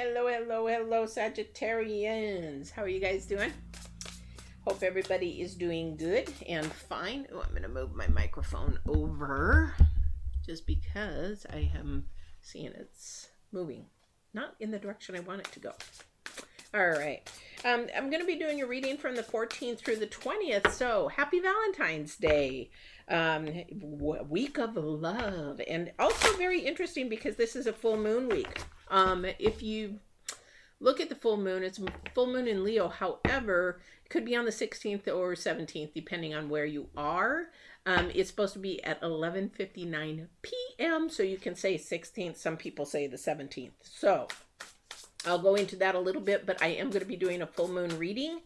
Hello, hello, hello, Sagittarians. How are you guys doing? Hope everybody is doing good and fine. Oh, I'm going to move my microphone over just because I am seeing it's moving. Not in the direction I want it to go. All right. I'm going to be doing a reading from the 14th through the 20th. So happy Valentine's Day. Week of love. And also very interesting because this is a full moon week. If you look at the full moon, it's full moon in Leo. However, it could be on the 16th or 17th, depending on where you are. It's supposed to be at 11:59 p.m. So you can say 16th. Some people say the 17th. So I'll go into that a little bit, but I am going to be doing a full moon reading.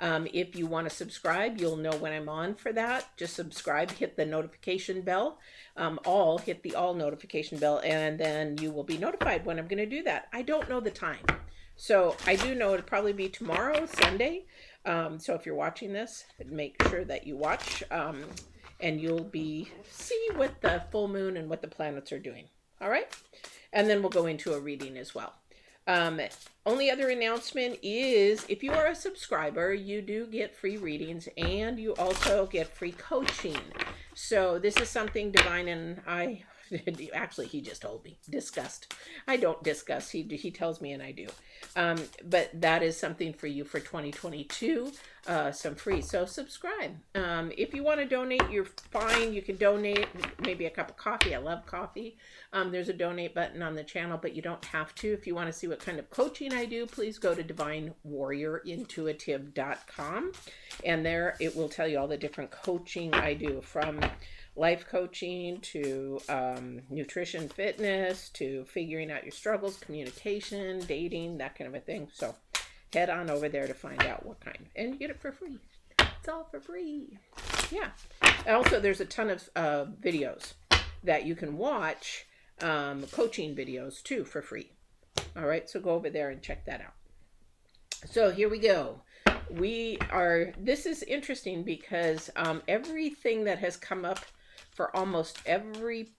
If you want to subscribe, you'll know when I'm on for that. Just subscribe, hit the notification bell. Hit the all notification bell, and then you will be notified when I'm going to do that. I don't know the time. So I do know it'll probably be tomorrow, Sunday. So if you're watching this, make sure that you watch, and you'll see what the full moon and what the planets are doing. All right. And then we'll go into a reading as well. Only other announcement is if you are a subscriber, you do get free readings and you also get free coaching. So this is something Divine and I, actually he just told me, discussed. I don't discuss, he tells me and I do. But that is something for you for 2022, some free. So subscribe. If you want to donate, you're fine. You can donate maybe a cup of coffee. I love coffee. There's a donate button on the channel, but you don't have to. If you want to see what kind of coaching I do, please go to divinewarriorintuitive.com. And there it will tell you all the different coaching I do, from life coaching to nutrition, fitness, to figuring out your struggles, communication, dating, that kind of a thing. So head on over there to find out what kind, and you get it for free. It's all for free. Yeah. Also, there's a ton of videos that you can watch, coaching videos too, for free. All right, so go over there and check that out. So here we go. This is interesting because everything that has come up for almost every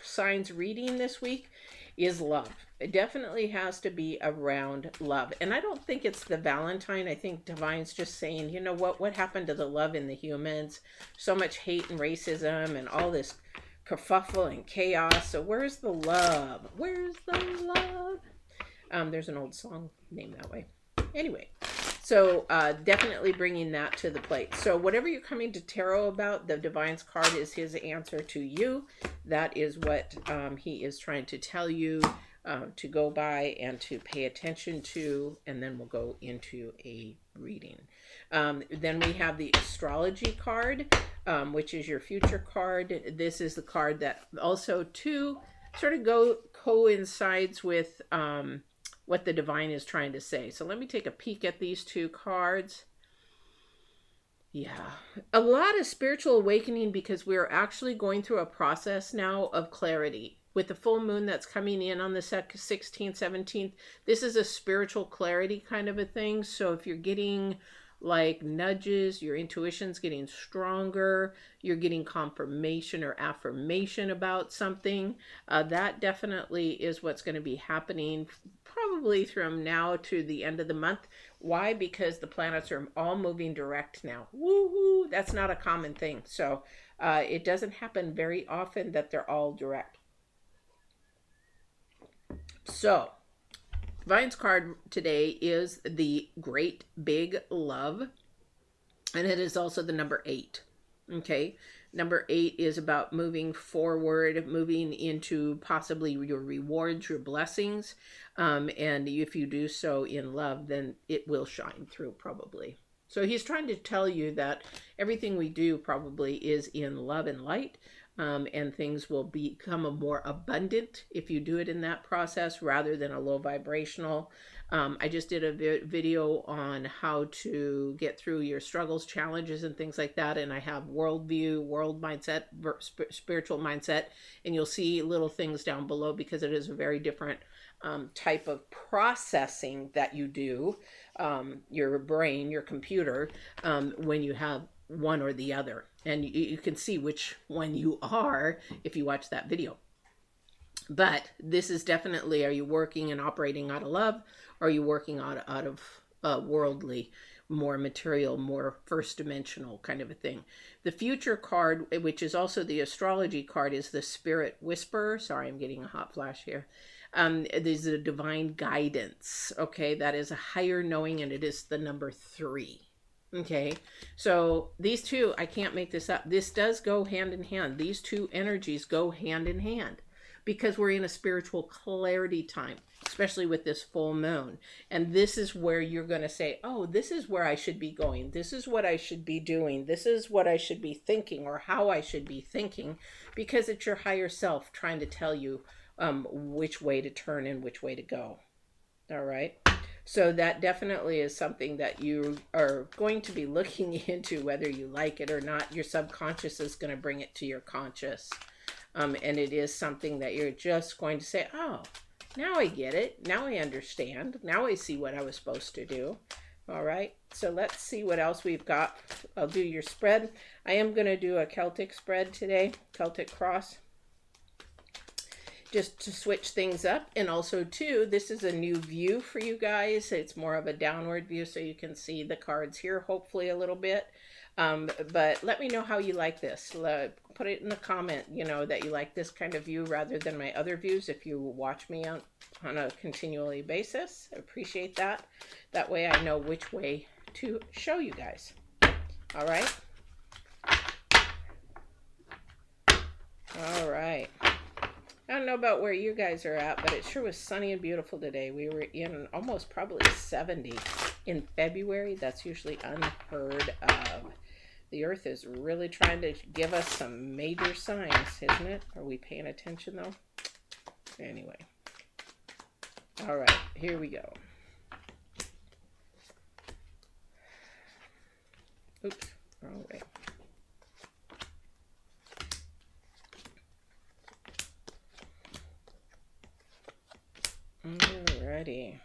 signs reading this week is love. It definitely has to be around love. And I don't think it's the Valentine. I think Divine's just saying, you know what happened to the love in the humans? So much hate and racism and all this kerfuffle and chaos. So where's the love? Where's the love? There's an old song named that way. Anyway, so definitely bringing that to the plate. So whatever you're coming to tarot about, the Divine's card is his answer to you. That is what he is trying to tell you to go by and to pay attention to, and then we'll go into a reading. Then we have the Astrology card, which is your future card. This is the card that also too sort of coincides with what the Divine is trying to say. So let me take a peek at these two cards. Yeah, a lot of spiritual awakening because we're actually going through a process now of clarity. With the full moon that's coming in on the 16th, 17th, this is a spiritual clarity kind of a thing. So if you're getting like nudges, your intuition's getting stronger, you're getting confirmation or affirmation about something, that definitely is what's going to be happening probably from now to the end of the month. Why? Because the planets are all moving direct now. Woohoo! That's not a common thing. So it doesn't happen very often that they're all direct. So Divine's card today is the Great Big Love, and it is also the number 8. Okay, number 8 is about moving forward, moving into possibly your rewards, your blessings, and if you do so in love, then it will shine through probably. So he's trying to tell you that everything we do probably is in love and light. And things will become more abundant if you do it in that process rather than a low vibrational. I just did a video on how to get through your struggles, challenges, and things like that. And I have worldview, world mindset, spiritual mindset, and you'll see little things down below because it is a very different type of processing that you do, your brain, your computer, when you have one or the other, and you can see which one you are if you watch that video. But this is definitely, are you working and operating out of love? Or are you working out of worldly, more material, more first dimensional kind of a thing? The future card, which is also the astrology card, is the spirit whisperer. Sorry, I'm getting a hot flash here. There's a divine guidance. Okay, that is a higher knowing, and it is the number 3. Okay, so these two, I can't make this up. This does go hand in hand. These two energies go hand in hand because we're in a spiritual clarity time, especially with this full moon. And this is where you're going to say, oh, this is where I should be going. This is what I should be doing. This is what I should be thinking, or how I should be thinking, because it's your higher self trying to tell you which way to turn and which way to go. All right. So that definitely is something that you are going to be looking into, whether you like it or not. Your subconscious is going to bring it to your conscious. And it is something that you're just going to say, oh, now I get it. Now I understand. Now I see what I was supposed to do. All right. So let's see what else we've got. I'll do your spread. I am going to do a Celtic spread today, Celtic cross, just to switch things up. And also too, this is a new view for you guys. It's more of a downward view, so you can see the cards here, hopefully a little bit. But let me know how you like this. Put it in the comment, that you like this kind of view rather than my other views if you watch me on a continually basis. I appreciate that. That way I know which way to show you guys. All right. All right. I don't know about where you guys are at, but it sure was sunny and beautiful today. We were in almost probably 70 in February. That's usually unheard of. The earth is really trying to give us some major signs, isn't it? Are we paying attention though? Anyway. All right, here we go. Oops, wrong way. Alrighty.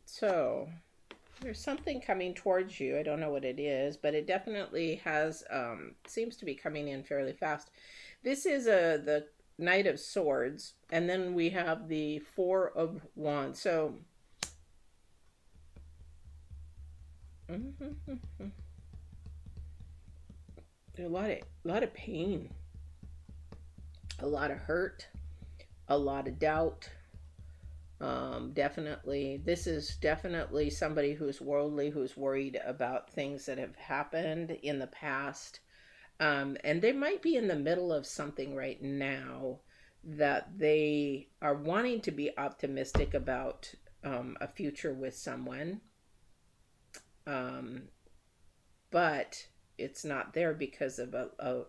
So there's something coming towards you. I don't know what it is, but it definitely has seems to be coming in fairly fast. This is the Knight of Swords, and then we have the Four of Wands. So a lot of pain, a lot of hurt, a lot of doubt. Definitely, this is definitely somebody who's worldly, who's worried about things that have happened in the past. And they might be in the middle of something right now that they are wanting to be optimistic about a future with someone. But it's not there because of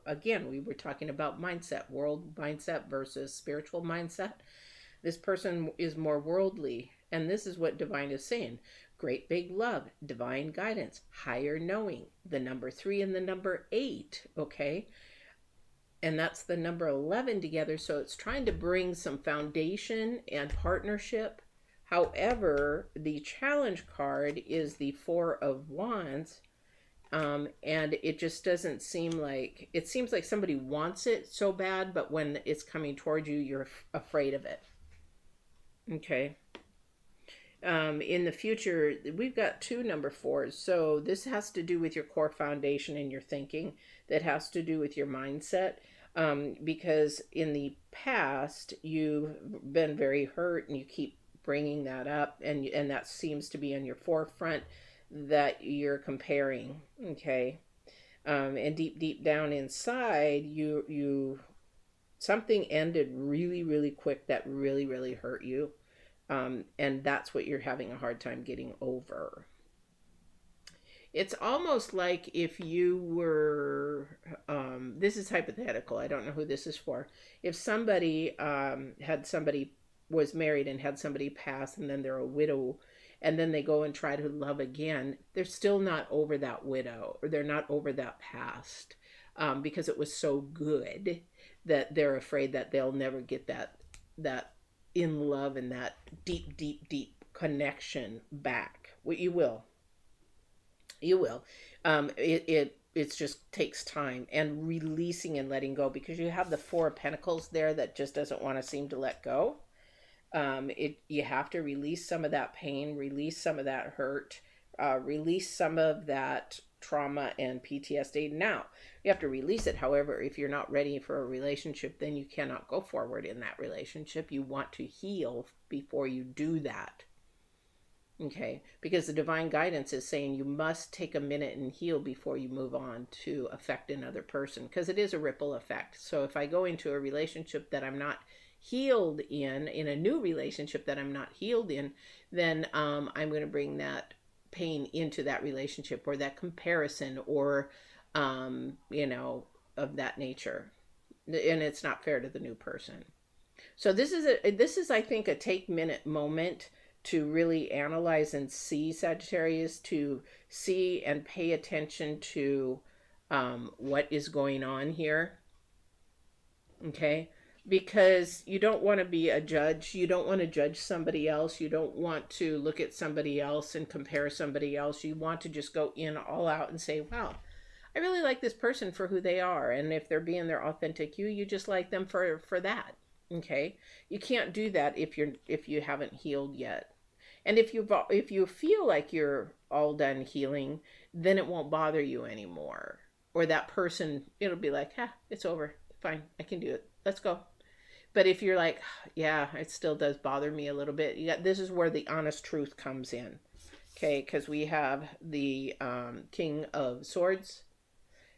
again, we were talking about mindset, world mindset versus spiritual mindset. This person is more worldly, and this is what divine is saying. Great big love, divine guidance, higher knowing, the number 3 and the number 8, okay? And that's the number 11 together, so it's trying to bring some foundation and partnership. However, the challenge card is the Four of Wands, and it just doesn't seem like, it seems like somebody wants it so bad, but when it's coming towards you, you're afraid of it. Okay. In the future, we've got 2 number 4s. So this has to do with your core foundation and your thinking. That has to do with your mindset. Because in the past, you've been very hurt and you keep bringing that up. And that seems to be on your forefront that you're comparing. Okay. And deep down inside, you something ended really, really quick that really, really hurt you. And that's what you're having a hard time getting over. It's almost like if you were, this is hypothetical, I don't know who this is for. If somebody was married and had somebody pass, and then they're a widow, and then they go and try to love again, they're still not over that widow, or they're not over that past, because it was so good that they're afraid that they'll never get that in love and that deep connection back. Well, you will. It it just takes time and releasing and letting go, because you have the Four of Pentacles there that just doesn't want to seem to let go. You have to release some of that pain, release some of that hurt, release some of that trauma and PTSD. Now, you have to release it. However, if you're not ready for a relationship, then you cannot go forward in that relationship. You want to heal before you do that. Okay, because the divine guidance is saying you must take a minute and heal before you move on to affect another person, because it is a ripple effect. So if I go into a relationship that I'm not healed in a new relationship that I'm not healed in, then I'm going to bring that pain into that relationship, or that comparison, or of that nature, and it's not fair to the new person. So this is I think a take minute moment to really analyze and see, Sagittarius, to see and pay attention to what is going on here. Okay, because you don't want to be a judge. You don't want to judge somebody else. You don't want to look at somebody else and compare somebody else. You want to just go in all out and say, wow, I really like this person for who they are. And if they're being their authentic you just like them for that. Okay, you can't do that if you haven't healed yet. And if you feel like you're all done healing, then it won't bother you anymore. Or that person, it'll be like, it's over. Fine, I can do it. Let's go. But if you're like, yeah, it still does bother me a little bit, this is where the honest truth comes in. Okay, because we have the King of Swords.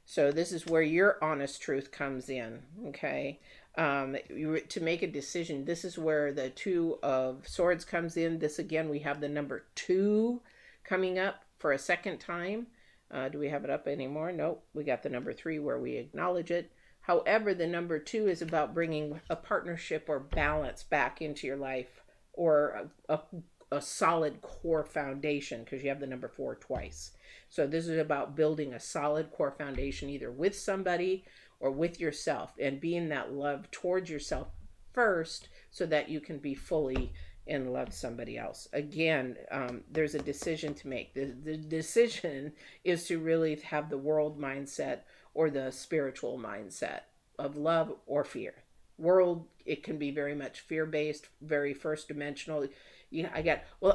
So this is where your honest truth comes in. Okay. To make a decision, this is where the Two of Swords comes in. This, again, we have the number 2 coming up for a second time. Do we have it up anymore? Nope. We got the number 3 where we acknowledge it. However, the number 2 is about bringing a partnership or balance back into your life, or a solid core foundation, because you have the number 4 twice. So this is about building a solid core foundation, either with somebody or with yourself, and being that love towards yourself first, so that you can be fully and love somebody else. Again, there's a decision to make. The decision is to really have the world mindset or the spiritual mindset of love or fear. World, it can be very much fear-based, very first dimensional.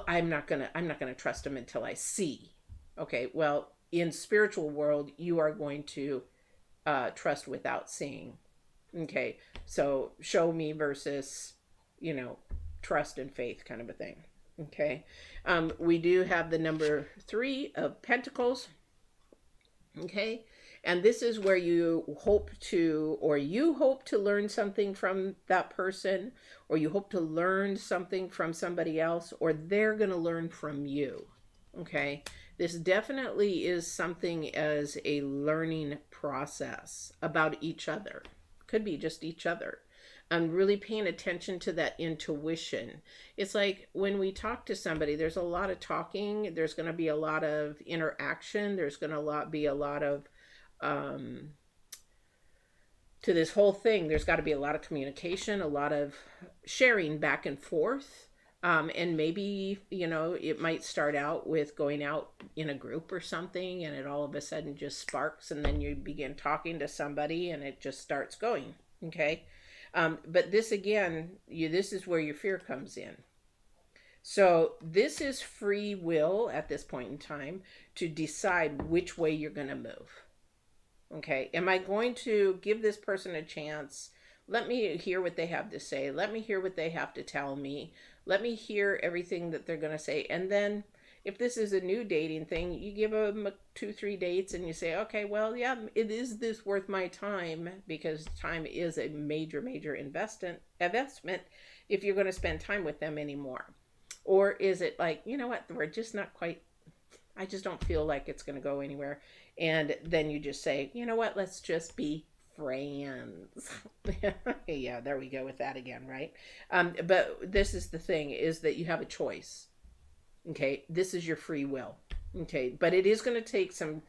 I'm not gonna trust them until I see. Okay, well, in spiritual world, you are going to trust without seeing. Okay, so show me versus, trust and faith kind of a thing. Okay, we do have the number 3 of Pentacles. Okay, and this is where you hope to learn something from that person, or you hope to learn something from somebody else, or they're going to learn from you. Okay, this definitely is something as a learning process about each other. Could be just each other. And really paying attention to that intuition. It's like when we talk to somebody, there's a lot of talking. There's going to be a lot of interaction. There's going to be a lot of, to this whole thing, there's got to be a lot of communication, a lot of sharing back and forth. And maybe, it might start out with going out in a group or something, and it all of a sudden just sparks, and then you begin talking to somebody and it just starts going. Okay. But this, again, this is where your fear comes in. So this is free will at this point in time to decide which way you're going to move. Okay. Am I going to give this person a chance? Let me hear what they have to say. Let me hear what they have to tell me. Let me hear everything that they're going to say. And then if this is a new dating thing, you give them 2-3 dates and you say, okay, well, yeah, is this worth my time? Because time is a major, major investment if you're going to spend time with them anymore. Or is it like, you know what, we're just not quite, I just don't feel like it's going to go anywhere. And then you just say, you know what, let's just be friends. Yeah, there we go with that again, right? But this is the thing, is that you have a choice. Okay, this is your free will. Okay, but it is going to take some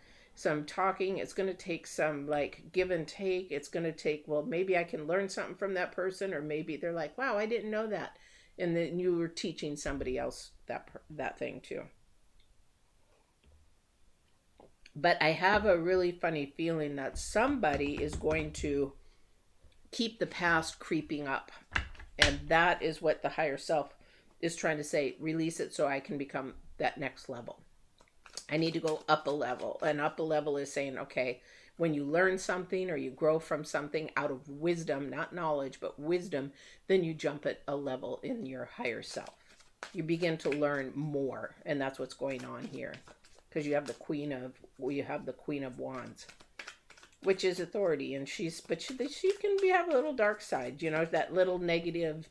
talking. It's going to take some give and take. It's going to take, well, maybe I can learn something from that person, or maybe they're like, wow, I didn't know that, and then you were teaching somebody else that thing too. But I have a really funny feeling that somebody is going to keep the past creeping up. And that is what the higher self is trying to say. Release it so I can become that next level. I need to go up a level. And up a level is saying, okay, when you learn something or you grow from something out of wisdom, not knowledge, but wisdom, then you jump at a level in your higher self. You begin to learn more. And that's what's going on here. Because you have the Queen of Wands, which is authority, and she can have a little dark side, you know, that little negative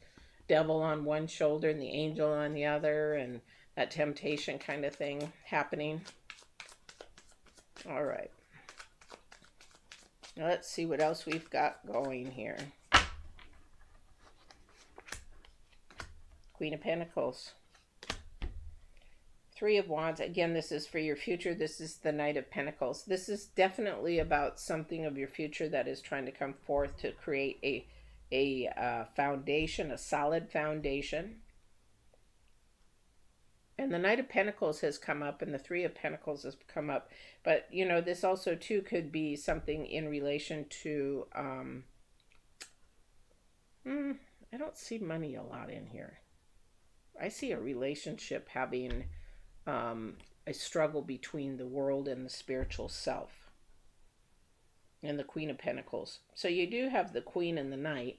devil on one shoulder and the angel on the other, and that temptation kind of thing happening. All right. Now let's see what else we've got going here. Queen of Pentacles. Three of Wands. Again, this is for your future. This is the Knight of Pentacles. This is definitely about something of your future that is trying to come forth to create a foundation, a solid foundation. And the Knight of Pentacles has come up, and the Three of Pentacles has come up. But, you know, this also, too, could be something in relation to, I don't see money a lot in here. I see a relationship having a struggle between the world and the spiritual self, and the Queen of Pentacles. So you do have the Queen and the Knight,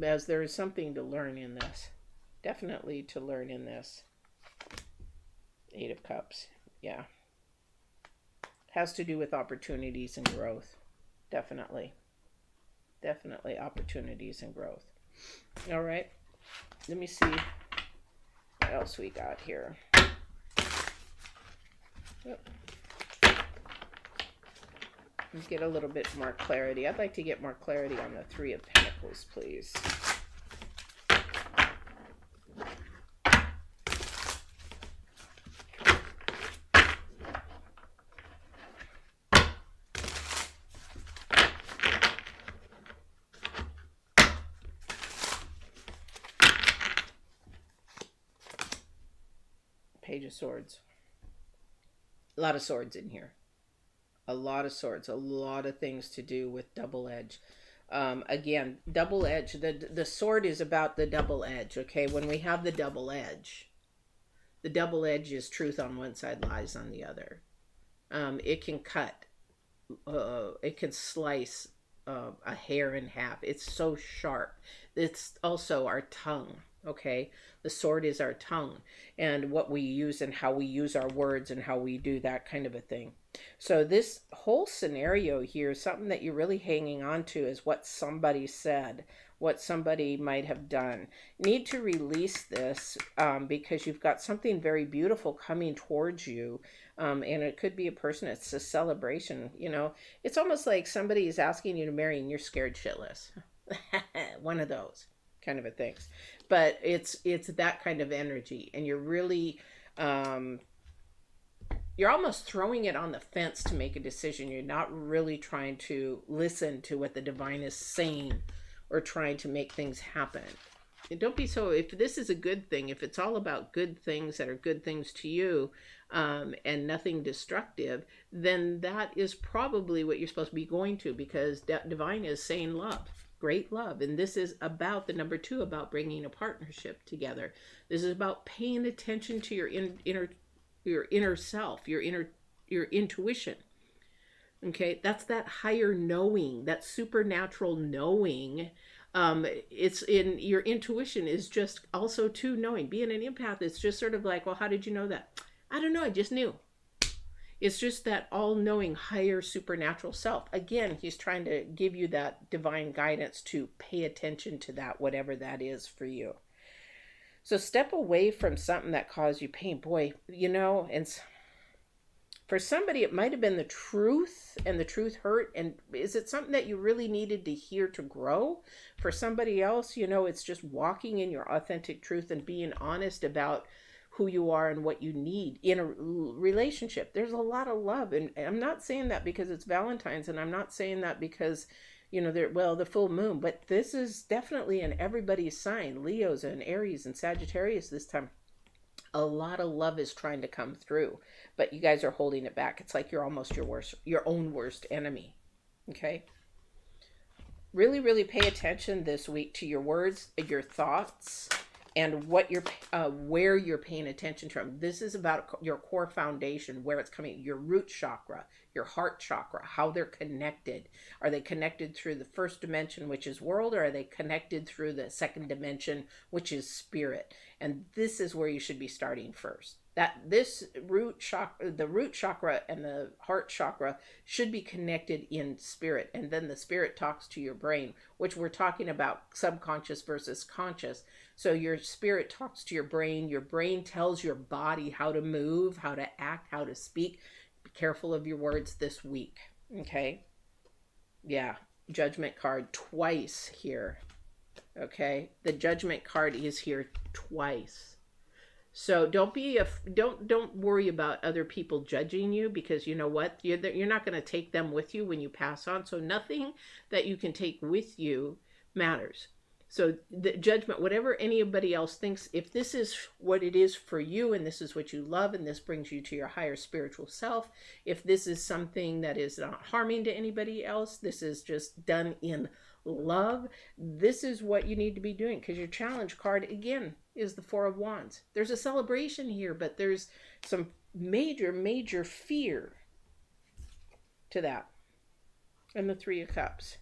as there is something to learn in this. Definitely to learn in this. Eight of Cups. Yeah. Has to do with opportunities and growth. Definitely. Definitely opportunities and growth. All right. Let me see what else we got here. Let's get a little bit more clarity. I'd like to get more clarity on the Three of Pentacles, please. Page of Swords. A lot of swords in here. A lot of swords. A lot of things to do with double edge. Again, double edge. The sword is about the double edge. Okay, when we have the double edge is truth on one side, lies on the other. It can cut. It can slice a hair in half. It's so sharp. It's also our tongue. Okay, the sword is our tongue, and what we use and how we use our words and how we do that kind of a thing. So this whole scenario here is something that you're really hanging on to, is what somebody said, what somebody might have done. Need to release this because you've got something very beautiful coming towards you, and it could be a person. It's a celebration. You know, it's almost like somebody is asking you to marry and you're scared shitless. One of those kind of a things. But it's that kind of energy, and you're really you're almost throwing it on the fence to make a decision. You're not really trying to listen to what the divine is saying or trying to make things happen. And don't be so, if this is a good thing, if it's all about good things that are good things to you, and nothing destructive, then that is probably what you're supposed to be going to, because divine is saying love. Great love. And this is about the number 2, about bringing a partnership together. This is about paying attention to your inner self, your intuition. Okay, that's that higher knowing, that supernatural knowing. It's in your intuition is just also too knowing. Being an empath, it's just sort of like, well, how did you know that? I don't know, I just knew. It's just that all-knowing higher supernatural self. Again, he's trying to give you that divine guidance to pay attention to that, whatever that is for you. So step away from something that caused you pain. Boy, you know, and for somebody, it might have been the truth, and the truth hurt. And is it something that you really needed to hear to grow? For somebody else, you know, it's just walking in your authentic truth and being honest about who you are and what you need in a relationship. There's a lot of love, and I'm not saying that because it's Valentine's, and I'm not saying that because, you know, the full moon, but this is definitely in everybody's sign. Leo's and Aries and Sagittarius this time. A lot of love is trying to come through, but you guys are holding it back. It's like you're almost your own worst enemy. Okay? Really, really pay attention this week to your words, your thoughts, and what you're where you're paying attention to. This is about your core foundation, where it's coming, your root chakra, your heart chakra, how they're connected. Are they connected through the first dimension, which is world, or are they connected through the second dimension, which is spirit? And this is where you should be starting first. That this root chakra, the root chakra and the heart chakra should be connected in spirit, and then the spirit talks to your brain, which we're talking about subconscious versus conscious. So your spirit talks to your brain tells your body how to move, how to act, how to speak. Be careful of your words this week. Okay? Yeah, Judgment card twice here. Okay? The Judgment card is here twice. So don't worry about other people judging you, because you know what? You're not going to take them with you when you pass on. So nothing that you can take with you matters. So the judgment, whatever anybody else thinks, if this is what it is for you, and this is what you love, and this brings you to your higher spiritual self, if this is something that is not harming to anybody else, this is just done in love, this is what you need to be doing. Because your challenge card, again, is the Four of Wands. There's a celebration here, but there's some major fear to that. And the Three of Cups.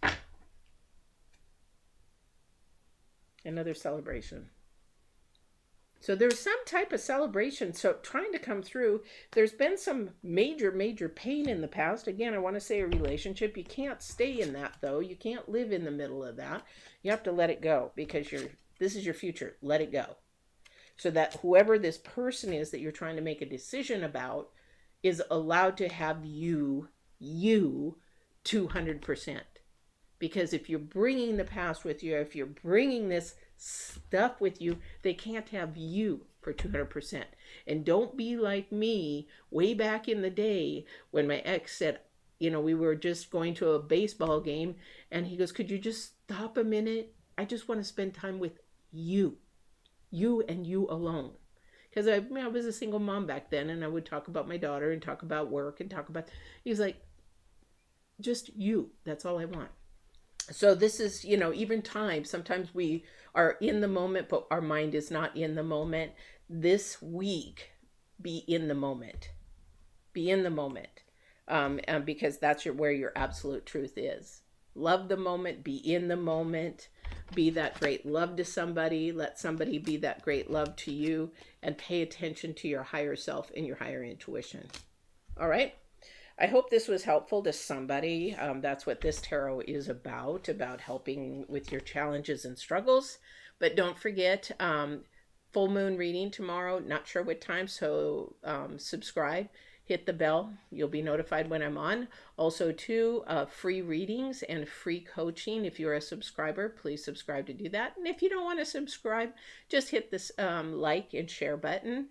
Another celebration. So there's some type of celebration. So trying to come through. There's been some major pain in the past. Again, I want to say a relationship. You can't stay in that, though. You can't live in the middle of that. You have to let it go, because this is your future. Let it go. So that whoever this person is that you're trying to make a decision about is allowed to have you 200%. Because if you're bringing the past with you, if you're bringing this stuff with you, they can't have you for 200%. And don't be like me way back in the day when my ex said, we were just going to a baseball game, and he goes, could you just stop a minute? I just want to spend time with you. You and you alone. Because I was a single mom back then, and I would talk about my daughter and talk about work and talk about, he's like, just you. That's all I want. So this is, even time. Sometimes we are in the moment, but our mind is not in the moment. This week, be in the moment. Be in the moment. And because that's where your absolute truth is. Love the moment. Be in the moment. Be that great love to somebody. Let somebody be that great love to you. And pay attention to your higher self and your higher intuition. All right? I hope this was helpful to somebody. That's what this tarot is about helping with your challenges and struggles. But don't forget, full moon reading tomorrow. Not sure what time, so subscribe. Hit the bell. You'll be notified when I'm on. Also, too, free readings and free coaching. If you're a subscriber, please subscribe to do that. And if you don't want to subscribe, just hit this like and share button,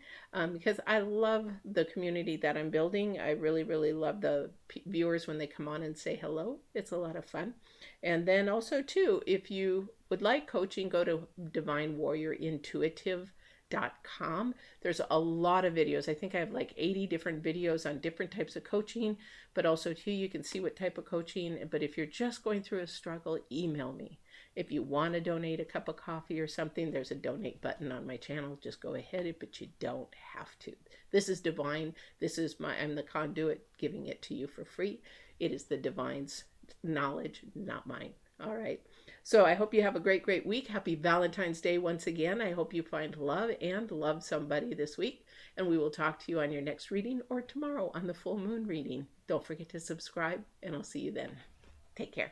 because I love the community that I'm building. I really love the viewers when they come on and say hello. It's a lot of fun. And then also, too, if you would like coaching, go to divinewarriorintuitive.com. There's a lot of videos. I think I have like 80 different videos on different types of coaching, but also too, you can see what type of coaching. But if you're just going through a struggle, email me. If you want to donate a cup of coffee or something, there's a donate button on my channel. Just go ahead, but you don't have to. This is divine. I'm the conduit giving it to you for free. It is the divine's knowledge, not mine. All right. So I hope you have a great week. Happy Valentine's Day once again. I hope you find love and love somebody this week. And we will talk to you on your next reading or tomorrow on the full moon reading. Don't forget to subscribe, and I'll see you then. Take care.